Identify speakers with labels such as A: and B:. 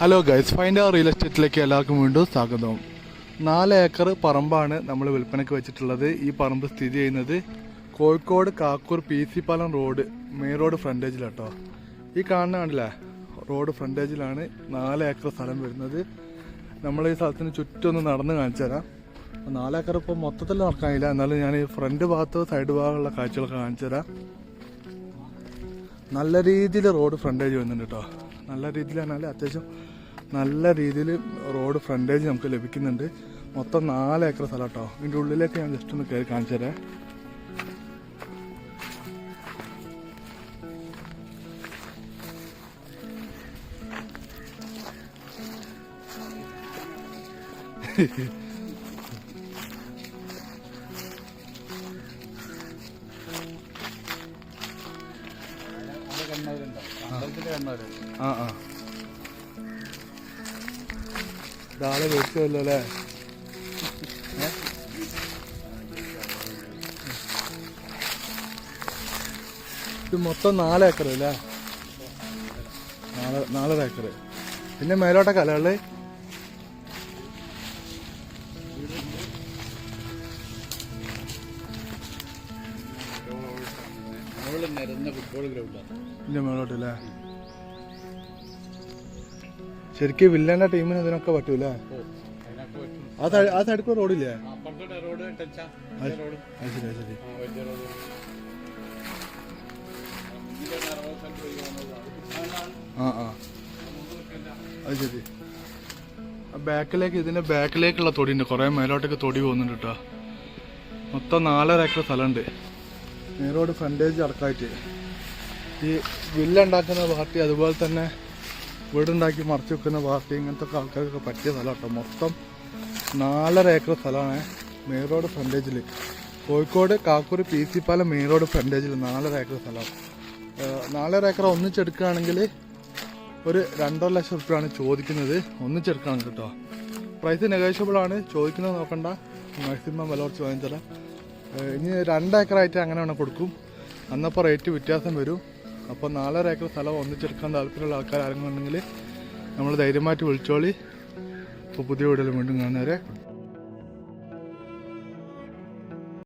A: Hello guys, find അവർ real എസ്റ്റേറ്റിലേക്ക് എല്ലാവർക്കും വീണ്ടും സ്വാഗതം. 4 ഏക്കർ പറമ്പാണ് നമ്മൾ വിൽപ്പനയ്ക്ക് വെച്ചിട്ടുള്ളത്. ഈ പറമ്പ് സ്ഥിതി ചെയ്യുന്നത് കോഴിക്കോട് കാക്കൂർ PC പാലം റോഡ് മെയിൻ റോഡ് ഫ്രണ്ടേജിലാട്ടോ. ഈ കാണുന്ന കണ്ടില്ലേ, റോഡ് ഫ്രണ്ടേജിലാണ് 4 ഏക്കർ സ്ഥലം വരുന്നത്. നമ്മൾ ഈ സ്ഥലത്തിന് ചുറ്റൊന്ന് നടന്ന് കാണിച്ചു തരാം. 4 ഏക്കർ ഇപ്പോൾ മൊത്തത്തിൽ നടക്കാനില്ല, എന്നാലും ഞാൻ ഈ ഫ്രണ്ട് ഭാഗത്ത് സൈഡ് ഭാഗമുള്ള കാഴ്ചകളൊക്കെ കാണിച്ചു തരാം. നല്ല രീതിയിൽ റോഡ് ഫ്രണ്ടേജ് വരുന്നുണ്ട് കേട്ടോ. നല്ല രീതിയിൽ പറഞ്ഞാൽ അത്യാവശ്യം നല്ല രീതിയിൽ റോഡ് ഫ്രണ്ടേജ് നമുക്ക് ലഭിക്കുന്നുണ്ട്. മൊത്തം 4 ഏക്കർ സ്ഥലം കേട്ടോ. ഇതിൻ്റെ ഉള്ളിലേക്ക് ഞാൻ ജസ്റ്റ് ഒന്ന് കയറി കാണിച്ചു തരാം. ഇതാളെ വെച്ചല്ലോ അല്ലേ. ഇത് മൊത്തം 4 ഏക്കർ അല്ലേ, 4 ഏക്കർ. പിന്നെ മേലോട്ടൊക്കെ അല്ലേ ഉള്ളത്. ഇതിന്റെ മേലോട്ടല്ലേ. ശരിക്കും വില്ലേണ്ട ടീമിന് ഇതിനൊക്കെ പറ്റൂലേ. ആ സൈഡിൽ കൂടെ റോഡില്ലേ. ശരി. അത് ശരി. ബാക്കിലേക്ക്, ഇതിന്റെ ബാക്കിലേക്കുള്ള തൊടിയുണ്ട്. കുറെ മേലോട്ടൊക്കെ തൊടി പോകുന്നുണ്ട് കേട്ടോ. മൊത്തം 4 ഏക്കർ സ്ഥലമുണ്ട്. മെയിൻ റോഡ് ഫ്രണ്ടേജ് അടക്കമായിട്ട് ഈ വില്ല ഉണ്ടാക്കുന്ന പാർട്ടി, അതുപോലെ തന്നെ വീടുണ്ടാക്കി മറച്ചു വെക്കുന്ന പാർട്ടി, ഇങ്ങനത്തെ ഒക്കെ ആൾക്കാർക്ക് പറ്റിയ സ്ഥലം കേട്ടോ. മൊത്തം 4 ഏക്കർ സ്ഥലമാണ് മെയിൻ റോഡ് ഫ്രണ്ടേജിൽ. കോഴിക്കോട് കാക്കൂർ PC പാലം മെയിൻ റോഡ് ഫ്രണ്ടേജിൽ 4 ഏക്കർ സ്ഥലം. 4 ഏക്കർ ഒന്നിച്ചെടുക്കുകയാണെങ്കിൽ ഒരു 2.5 ലക്ഷം റുപ്യാണ് ചോദിക്കുന്നത്. ഒന്നിച്ചെടുക്കുകയാണ് കേട്ടോ. പ്രൈസ് നെഗോഷ്യബിൾ ആണ്. ചോദിക്കുന്നത് നോക്കണ്ട, മാക്സിമം വില കുറച്ച് വാങ്ങിത്തരാം. ഇനി 2 ഏക്കറായിട്ട് അങ്ങനെ വേണം കൊടുക്കും. അന്നപ്പോൾ റേറ്റ് വ്യത്യാസം വരും. അപ്പോൾ 4 ഏക്കർ സ്ഥലം ഒന്നിച്ചെടുക്കാൻ താല്പര്യമുള്ള ആൾക്കാർ ആരെങ്കിലും ഉണ്ടെങ്കിൽ നമ്മൾ ധൈര്യമായിട്ട് വിളിച്ചോളി. ഇപ്പോൾ പുതിയ വീഡിയോയിൽ വീണ്ടും കാണുന്നവരെ.